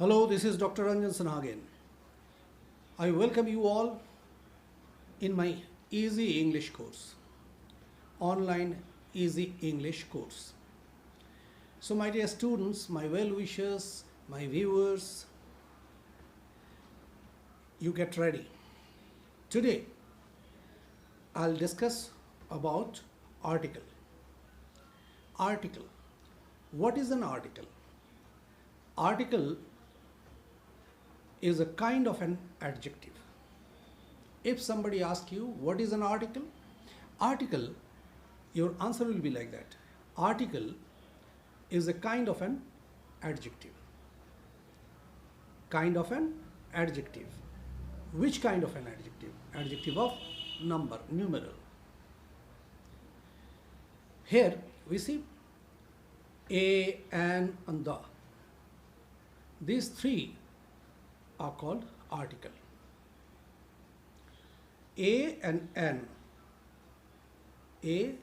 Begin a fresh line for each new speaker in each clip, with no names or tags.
Hello, this is Dr. Ranjan Sinha again. I welcome you all in my Easy English course, online Easy English course. So, my dear students, my well wishers, my viewers, you get ready. Today, I'll discuss about article. Article. What is an article? Article is a kind of an adjective. If somebody asks you what is an article, your answer will be like that. Article is a kind of an adjective. Kind of an adjective. Which kind of an adjective? Adjective of number, numeral. Here we see a, an, and the. These three are called article. A and an. A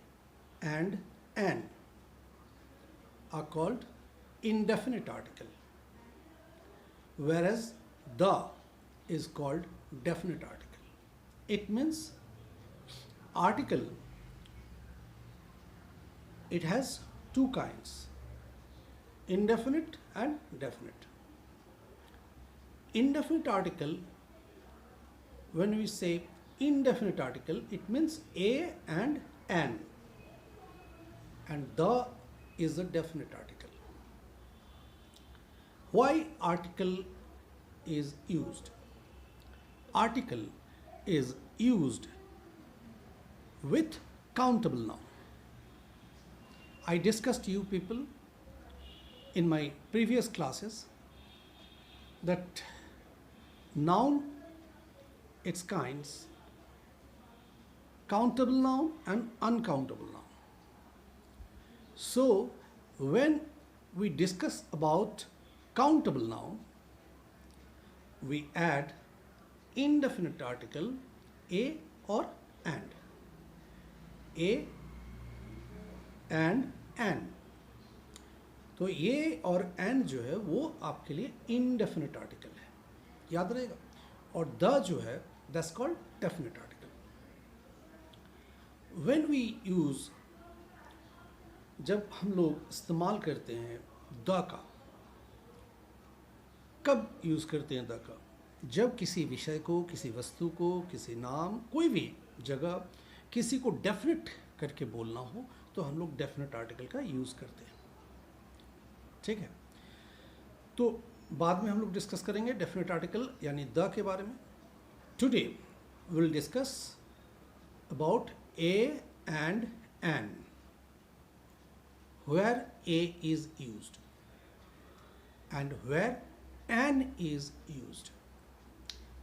and an are called indefinite article, whereas the is called definite article. It means article, it has two kinds, indefinite and definite. Indefinite article, when we say indefinite article, it means a and an, and the is a definite article. Why article is used? Article is used with countable noun. I discussed you people in my previous classes that noun, its kinds, countable noun and uncountable noun. So when we discuss about countable noun, we add indefinite article a or and. A and an. तो ये और N जो है वो आपके लिए indefinite article है, याद रहेगा. और द जो है that's called definite article. When we use, जब हम लोग इस्तेमाल करते हैं द का, कब यूज करते हैं द का? जब किसी विषय को, किसी वस्तु को, किसी नाम, कोई भी जगह किसी को डेफिनेट करके बोलना हो तो हम लोग डेफिनेट आर्टिकल का यूज करते हैं. ठीक है, तो बाद में हम लोग डिस्कस करेंगे डेफिनेट आर्टिकल यानी द के बारे में. Today will discuss about a and an, where a is used and where an is used.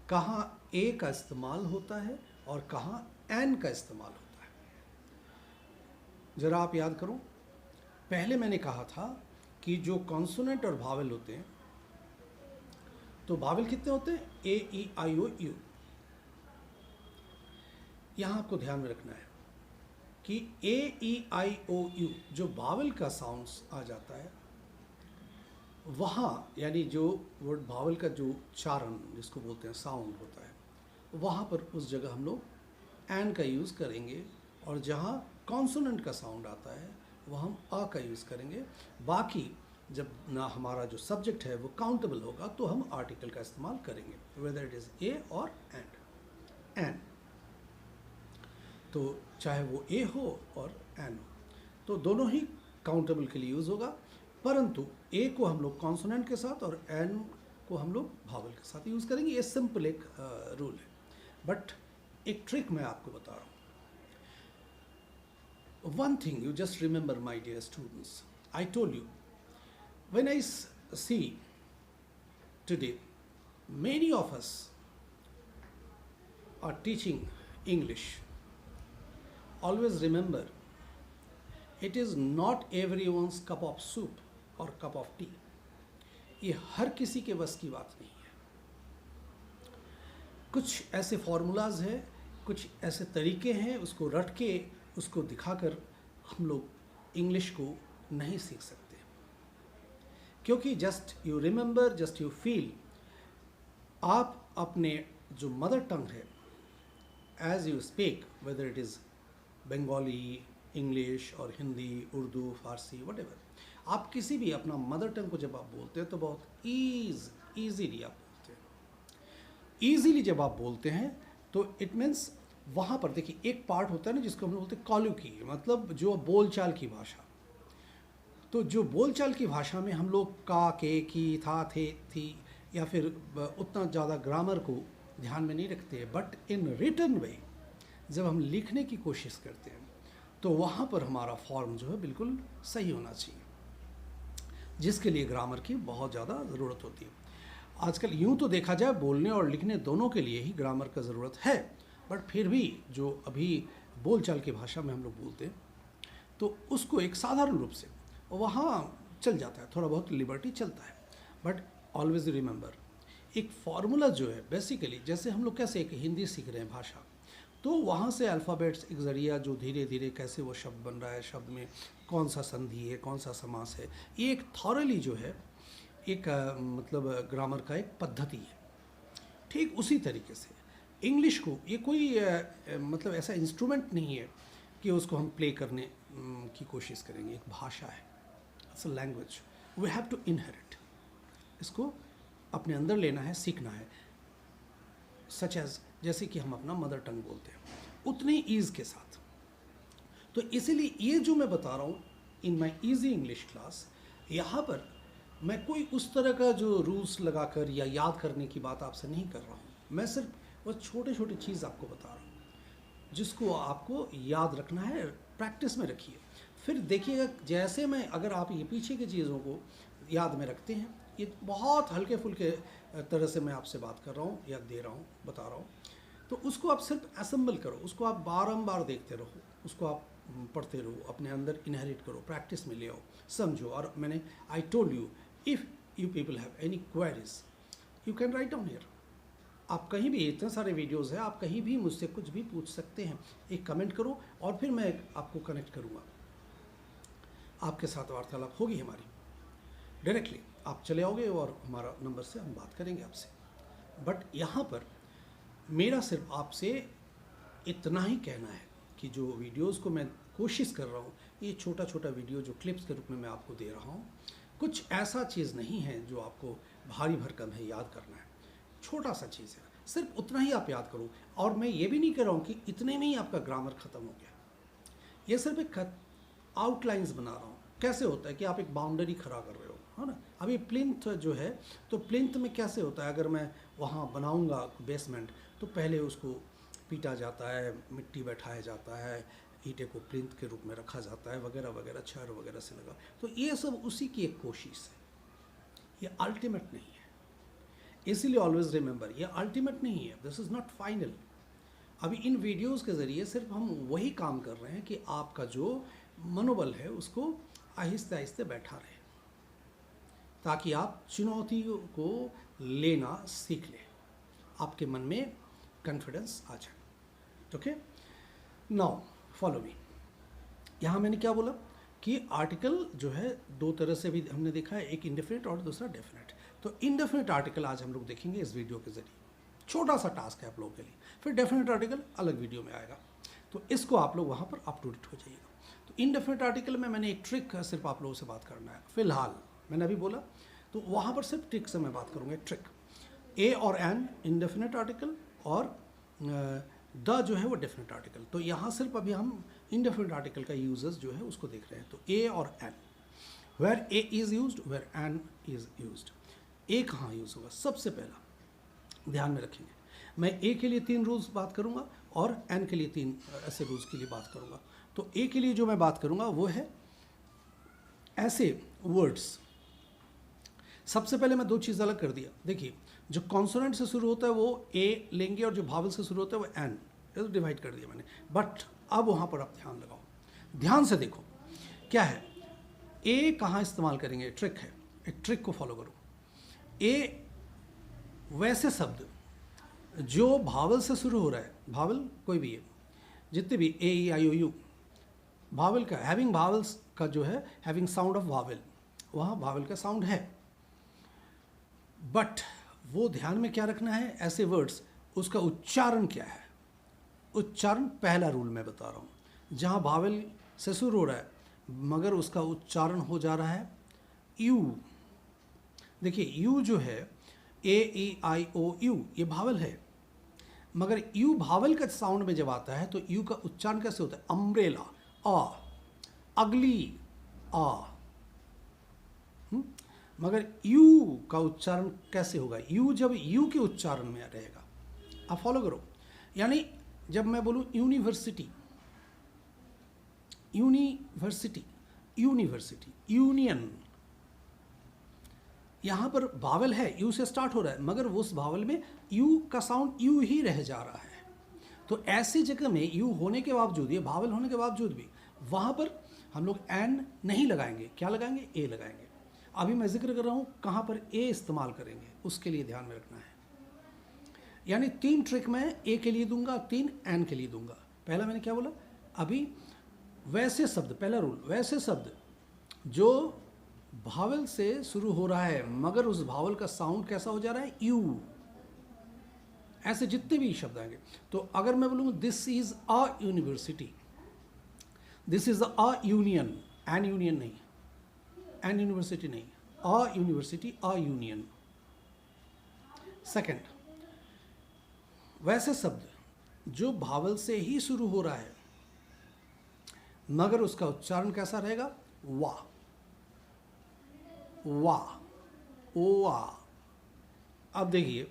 कहाँ ए का इस्तेमाल होता है और कहाँ एन का इस्तेमाल होता है. जरा आप याद करो, पहले मैंने कहा था कि जो कॉन्सोनेंट और भावेल होते हैं, तो भावेल कितने होते हैं? ए, ई, आई, ओ, यू. यहाँ आपको ध्यान में रखना है कि ए, ई, आई, ओ, यू जो भावेल का साउंड्स आ जाता है, वहाँ यानी जो वर्ड भावेल का जो उच्चारण जिसको बोलते हैं साउंड होता है, वहाँ पर उस जगह हम लोग एन का यूज़ करेंगे, और जहाँ कॉन्सोनेंट का साउंड आता है वह हम अ का यूज़ करेंगे. बाकी जब ना हमारा जो सब्जेक्ट है वो काउंटेबल होगा तो हम आर्टिकल का इस्तेमाल करेंगे, वेदर इट इज़ ए और एन. तो चाहे वो ए हो और एन हो, तो दोनों ही काउंटेबल के लिए यूज़ होगा, परंतु ए को हम लोग कॉन्सोनेंट के साथ और एन को हम लोग भावेल के साथ यूज़ करेंगे. ये सिंपल एक रूल है, बट एक ट्रिक मैं आपको बता रहा हूँ. One thing you just remember, my dear students, I told you, when I see today many of us are teaching English, always remember it is not everyone's cup of soup or cup of tea. ये हर किसी के बस की बात नहीं है. कुछ ऐसे फॉर्मूलाज हैं, कुछ ऐसे तरीके हैं, उसको रट के उसको दिखाकर हम लोग इंग्लिश को नहीं सीख सकते. क्योंकि just you remember, just you feel, आप अपने जो मदर टंग है, as you speak, whether it is Bengali, English और हिंदी, उर्दू, फारसी, वट आप किसी भी अपना मदर टंग को जब आप बोलते हैं तो बहुत ईजीली आप बोलते हैं। ईजीली जब आप बोलते हैं तो इट मीन्स वहाँ पर देखिए एक पार्ट होता है ना जिसको हम बोलते हैं कॉल्यूकी, मतलब जो बोलचाल की भाषा। तो जो बोलचाल की भाषा में हम लोग का, के, की, था, थे, थी या फिर उतना ज़्यादा ग्रामर को ध्यान में नहीं रखते, बट इन रिटन वे जब हम लिखने की कोशिश करते हैं तो वहाँ पर हमारा फॉर्म जो है बिल्कुल सही होना चाहिए, जिसके लिए ग्रामर की बहुत ज़्यादा ज़रूरत होती है। आजकल यूँ तो देखा जाए बोलने और लिखने दोनों के लिए ही ग्रामर का ज़रूरत है, बट फिर भी जो अभी बोलचाल की भाषा में हम लोग बोलते हैं तो उसको एक साधारण रूप से वहाँ चल जाता है, थोड़ा बहुत लिबर्टी चलता है, बट ऑलवेज रिमेंबर एक फार्मूला जो है बेसिकली, जैसे हम लोग कैसे एक हिंदी सीख रहे हैं भाषा, तो वहाँ से अल्फ़ाबेट्स एक ज़रिया जो धीरे धीरे कैसे वो शब्द बन रहा है, शब्द में कौन सा संधि है, कौन सा समास है, ये एक थॉरली जो है एक मतलब ग्रामर का एक पद्धति है। ठीक उसी तरीके से इंग्लिश को ये कोई मतलब ऐसा इंस्ट्रूमेंट नहीं है कि उसको हम प्ले करने की कोशिश करेंगे। एक भाषा है, it's a language, we have to inherit, इसको अपने अंदर लेना है, सीखना है, सच एज जैसे कि हम अपना मदर टंग बोलते हैं उतनी ईज़ के साथ। तो इसीलिए ये जो मैं बता रहा हूँ इन माई ईजी इंग्लिश क्लास, यहाँ पर मैं कोई उस तरह का जो रूल्स लगाकर या याद करने की बात आपसे नहीं कर रहा हूँ, मैं सिर्फ वो छोटे छोटे चीज़ आपको बता रहा हूँ जिसको आपको याद रखना है, प्रैक्टिस में रखिए। फिर देखिएगा जैसे मैं अगर आप ये पीछे की चीज़ों को याद में रखते हैं, ये बहुत हल्के फुल्के तरह से मैं आपसे बात कर रहा हूँ या दे रहा हूँ, बता रहा हूँ, तो उसको आप सिर्फ असेंबल करो, उसको आप बारंबार देखते रहो, उसको आप पढ़ते रहो, अपने अंदर इनहेरिट करो, प्रैक्टिस में ले आओ, समझो। और मैंने I told you, if you people have any queries you can write down here. आप कहीं भी, इतने सारे वीडियोज़ हैं, आप कहीं भी मुझसे कुछ भी पूछ सकते हैं, एक कमेंट करो और फिर मैं आपको कनेक्ट करूँगा, आपके साथ वार्तालाप होगी हमारी डायरेक्टली। आप चले आओगे और हमारा नंबर से हम बात करेंगे आपसे। बट यहाँ पर मेरा सिर्फ आपसे इतना ही कहना है कि जो वीडियोस को मैं कोशिश कर रहा हूँ, ये छोटा छोटा वीडियो जो क्लिप्स के रूप में मैं आपको दे रहा हूँ, कुछ ऐसा चीज़ नहीं है जो आपको भारी भरकम है याद करना है, छोटा सा चीज़ है, सिर्फ उतना ही आप याद करो। और मैं ये भी नहीं कह रहा हूँ कि इतने में ही आपका ग्रामर ख़त्म हो गया, ये सिर्फ एक आउटलाइंस बना रहा हूँ। कैसे होता है कि आप एक बाउंड्री खड़ा कर रहे हो, है ना। अभी प्लिंथ जो है, तो प्लिंथ में कैसे होता है, अगर मैं वहाँ बनाऊँगा बेसमेंट तो पहले उसको पीटा जाता है, मिट्टी बैठाया जाता है, ईंटे को प्लिंथ के रूप में रखा जाता है, वगैरह वगैरह, छड़ वगैरह से लगा। तो ये सब उसी की एक कोशिश है, ये अल्टीमेट नहीं है। इसीलिए ऑलवेज रिमेंबर, ये अल्टीमेट नहीं है, दिस इज़ नॉट फाइनल। अभी इन वीडियोस के ज़रिए सिर्फ हम वही काम कर रहे हैं कि आपका जो मनोबल है उसको आहिस्ते आहिस्ते बैठा रहे, ताकि आप चुनौतियों को लेना सीख लें, आपके मन में कॉन्फिडेंस आ जाए। Okay, now follow me. यहाँ मैंने क्या बोला कि आर्टिकल जो है दो तरह से भी हमने देखा है, एक इंडेफिनिट और दूसरा डेफिनेट। तो इंडेफिनिट आर्टिकल आज हम लोग देखेंगे इस वीडियो के ज़रिए, छोटा सा टास्क है आप लोगों के लिए। फिर डेफिनेट आर्टिकल अलग वीडियो में आएगा, तो इसको आप लोग वहाँ पर अप टू डेट हो जाइएगा। तो इंडेफिनिट आर्टिकल में मैंने एक ट्रिक सिर्फ आप लोगों से बात करना है फिलहाल, मैंने अभी बोला, तो वहाँ पर सिर्फ ट्रिक से मैं बात करूँगा। एक ट्रिक, ए और एन इंडेफिनिट आर्टिकल और द जो है वो डेफिनेट आर्टिकल। तो यहाँ सिर्फ अभी हम इंडेफिनिट आर्टिकल का यूजेस जो है उसको देख रहे हैं। तो ए और an, where a is used, where an is used. A कहाँ यूज़ होगा, सबसे पहला ध्यान में रखेंगे। मैं ए के लिए 3 रूल्स बात करूँगा और एन के लिए 3 ऐसे रूल्स के लिए बात करूँगा। तो ए के लिए जो मैं बात करूँगा वो है ऐसे वर्ड्स। सबसे पहले मैं 2 चीज़ अलग कर दिया। देखिए, जो कॉन्सोनेंट से शुरू होता है वो ए लेंगे और जो भावल से शुरू होता है वो एन, ये तो डिवाइड कर दिया मैंने। बट अब वहाँ पर आप ध्यान लगाओ, ध्यान से देखो क्या है। ए कहाँ इस्तेमाल करेंगे, ट्रिक है, एक ट्रिक को फॉलो करो। ए वैसे शब्द जो भावल से शुरू हो रहा है, भावल कोई भी है, जितने भी ए ई आई ओ यू, भावल का हैविंग भावल्स का जो है हैविंग साउंड ऑफ भावल, वहाँ भावल का साउंड है। बट वो ध्यान में क्या रखना है, ऐसे वर्ड्स उसका उच्चारण क्या है। उच्चारण पहला रूल मैं बता रहा हूँ। जहाँ भावल से शुरू हो रहा है मगर उसका उच्चारण हो जा रहा है यू। देखिए यू जो है AEIOU ये भावल है, मगर यू भावल का साउंड में जब आता है तो यू का उच्चारण कैसे होता है, अम्ब्रेला आ, अगली आ। मगर यू का उच्चारण कैसे होगा, यू जब यू के उच्चारण में रहेगा। आप फॉलो करो, यानी जब मैं बोलूं यूनिवर्सिटी, यूनिवर्सिटी, यूनिवर्सिटी, यूनियन, यहां पर भावल है, यू से स्टार्ट हो रहा है, मगर उस भावल में यू का साउंड यू ही रह जा रहा है। तो ऐसी जगह में यू होने के बावजूद, ये भावल होने के बावजूद भी वहां पर हम लोग एन नहीं लगाएंगे, क्या लगाएंगे, ए लगाएंगे। अभी मैं जिक्र कर रहा हूं कहां पर ए इस्तेमाल करेंगे, उसके लिए ध्यान में रखना है। यानी 3 ट्रिक मैं ए के लिए दूंगा, 3 एन के लिए दूंगा। पहला मैंने क्या बोला, अभी वैसे शब्द, पहला रूल, वैसे शब्द जो भावल से शुरू हो रहा है मगर उस भावल का साउंड कैसा हो जा रहा है, यू। ऐसे जितने भी शब्द आएंगे, तो अगर मैं बोलूँ this is a university, this is a union, an union नहीं, एन यूनिवर्सिटी नहीं, a university, a union. Second, वैसे शब्द जो भावल से ही शुरू हो रहा है मगर उसका उच्चारण कैसा रहेगा, वाह, वाह, ओआ। अब देखिए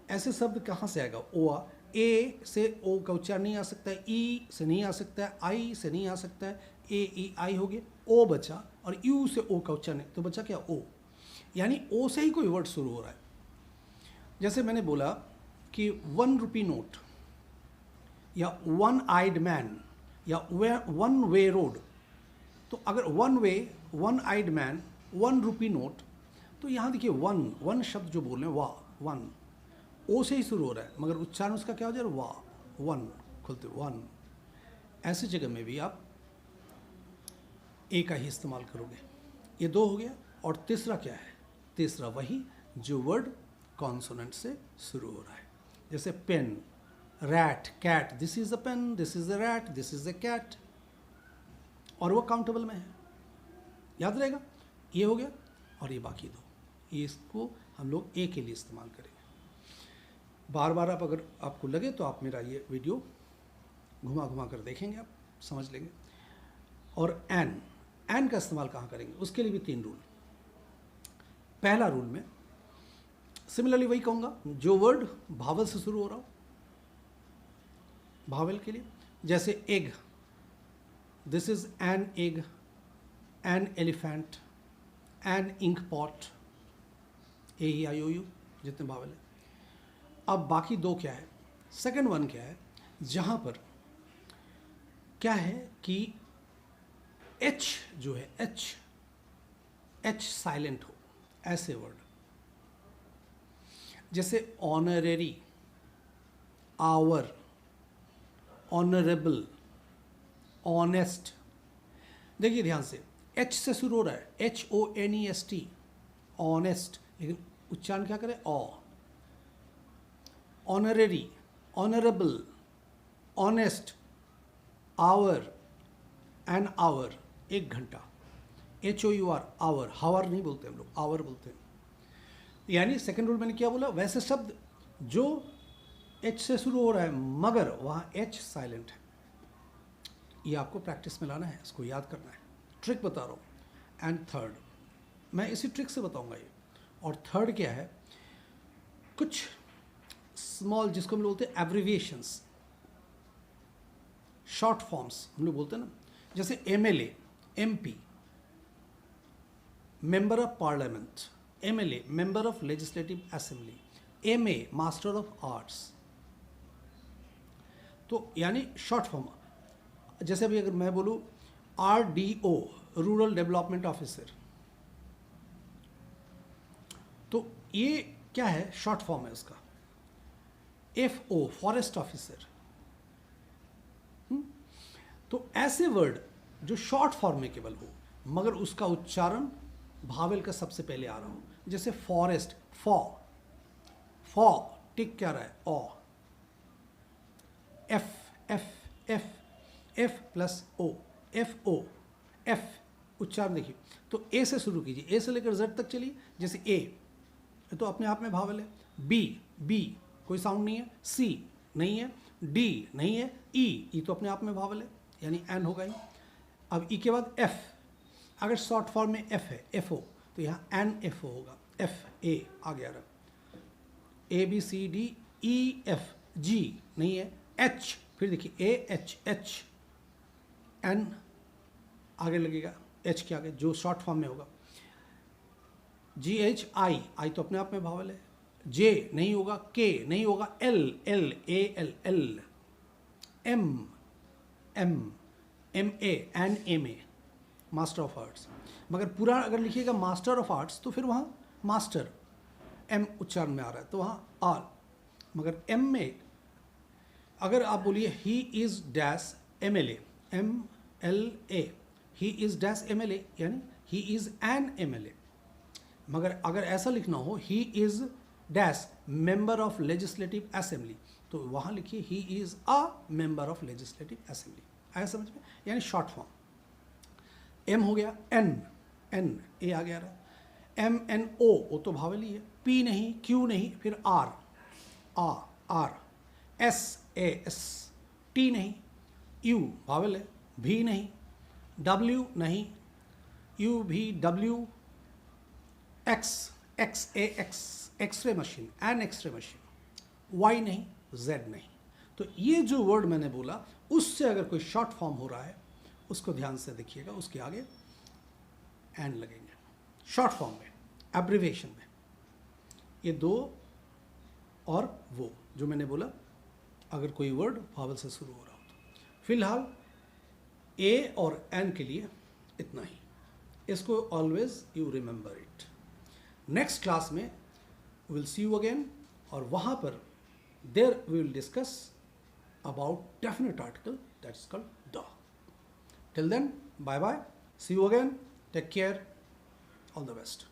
ऐसे शब्द कहाँ से आएगा, ओआ, ए से ओ का उच्चारण नहीं आ सकता है, ई से नहीं आ सकता है, आई से नहीं आ सकता है, AEI हो गया, ओ बचा, और यू से ओ का उच्चारण तो बचा क्या, ओ। यानी ओ से ही कोई वर्ड शुरू हो रहा है। जैसे मैंने बोला कि 1 रुपी नोट, या 1 आइड मैन, या 1 वे रोड। तो अगर 1 वे, 1 आइड मैन, 1 रुपी नोट, तो यहाँ देखिए 1 शब्द जो बोल रहे हैं, वाह, 1 ओ से ही शुरू हो रहा है मगर उच्चारण उसका क्या हो जा रहा है, वाह, 1 खुलते 1। ऐसी जगह में भी आप ए का ही इस्तेमाल करोगे। ये 2 हो गया। और तीसरा क्या है, तीसरा वही जो वर्ड कॉन्सोनेंट से शुरू हो रहा है। जैसे pen, rat, cat, this is a pen, this is a rat, this is a cat, और वो काउंटेबल में है, याद रहेगा। ये हो गया, और ये बाकी 2, ये इसको हम लोग ए के लिए इस्तेमाल करेंगे। बार बार आप अगर आपको लगे तो आप मेरा ये वीडियो घुमा घुमा कर देखेंगे, आप समझ लेंगे। और एन का इस्तेमाल कहाँ करेंगे, उसके लिए भी 3 रूल। पहला रूल में सिमिलरली वही कहूँगा, जो वर्ड भावल से शुरू हो रहा हो, भावल के लिए, जैसे egg, this is an egg, an elephant, an ink pot, AEIOU जितने भावल है। अब बाकी 2 क्या है, सेकंड वन क्या है, जहाँ पर क्या है कि H जो है, H साइलेंट हो, ऐसे वर्ड जैसे ऑनरेरी, आवर, ऑनरेबल, ऑनेस्ट। देखिए ध्यान से, H से शुरू हो रहा है, HONEST, ऑनेस्ट, लेकिन उच्चारण क्या करें, ऑ। Honorary, honourable, honest, hour, an hour, 1 घंटा, HOUR, आवर, हावर नहीं बोलते हम लोग, आवर बोलते हैं। यानी सेकंड रूल मैंने क्या बोला, वैसे शब्द जो H से शुरू हो रहा है मगर वहाँ H साइलेंट है, ये आपको प्रैक्टिस में लाना है, इसको याद करना है। ट्रिक बता रहा हूँ। एंड थर्ड, मैं इसी ट्रिक से बताऊँगा ये। और थर्ड क्या है, कुछ स्मॉल, जिसको हम लोग बोलते हैं एब्रिविएशंस, शॉर्ट फॉर्म्स हम लोग बोलते हैं ना, जैसे MLA, MP, member of parliament, MLA, member of legislative assembly, MA, master of arts. तो यानी शॉर्ट फॉर्म, जैसे अभी अगर मैं बोलूँ RDO, रूरल डेवलपमेंट ऑफिसर, तो ये क्या है, शॉर्ट फॉर्म है उसका। FO, forest officer. तो ऐसे वर्ड जो शॉर्ट फॉर्म में केवल हो मगर उसका उच्चारण भावेल का सबसे पहले आ रहा हो, जैसे फॉरेस्ट, फॉ टिक क्या रहा है, ऑ, F plus O, F O, F उच्चारण देखिए, तो ए से शुरू कीजिए, ए से लेकर जेड तक चलिए। जैसे ए तो अपने आप में भावल है, बी कोई साउंड नहीं है, सी नहीं है, डी नहीं है, ई तो अपने आप में भावल है, यानी एन होगा ही। अब ई के बाद एफ, अगर शॉर्ट फॉर्म में एफ है, एफ ओ, तो यहाँ एन एफ ओ होगा, एफ ए आ गया रहा, A B C D E F, G नहीं है, एच, फिर देखिए ए एच एन आगे लगेगा, एच के आगे जो शॉर्ट फॉर्म में होगा, जी एच आई तो अपने आप में भावल है, जे नहीं होगा, के नहीं होगा, L A L, M A and M A, master of arts. मगर पूरा अगर लिखिएगा मास्टर ऑफ आर्ट्स तो फिर वहाँ मास्टर एम उच्चारण में आ रहा है, तो वहाँ आर। मगर एम में अगर आप बोलिए he is dash MLA, MLA, he is dash MLA, यानी ही इज़ एन MLA। मगर अगर ऐसा लिखना हो he is dash member of legislative assembly, तो वहाँ लिखिए he is a member of legislative assembly. आया समझ में, यानी शॉर्ट फॉर्म। एम हो गया, एन ए आ गया रहा, MNO तो भावल ही है, P नहीं, Q नहीं, फिर आर, S T नहीं, U भावल है, V नहीं, W नहीं, UV X ray machine, an X ray machine, Y नहीं, Z नहीं। तो ये जो वर्ड मैंने बोला उससे अगर कोई शॉर्ट फॉर्म हो रहा है उसको ध्यान से देखिएगा, उसके आगे एन लगेंगे शॉर्ट फॉर्म में, एब्रिविएशन में। ये दो और वो जो मैंने बोला, अगर कोई वर्ड वावल से शुरू हो रहा हो तो। फिलहाल ए और एन के लिए इतना ही, इसको always you remember it. Next class में विल सी यू अगेन, और वहाँ पर there we will discuss about definite article that is called the. Till then, bye bye, see you again, take care, all the best.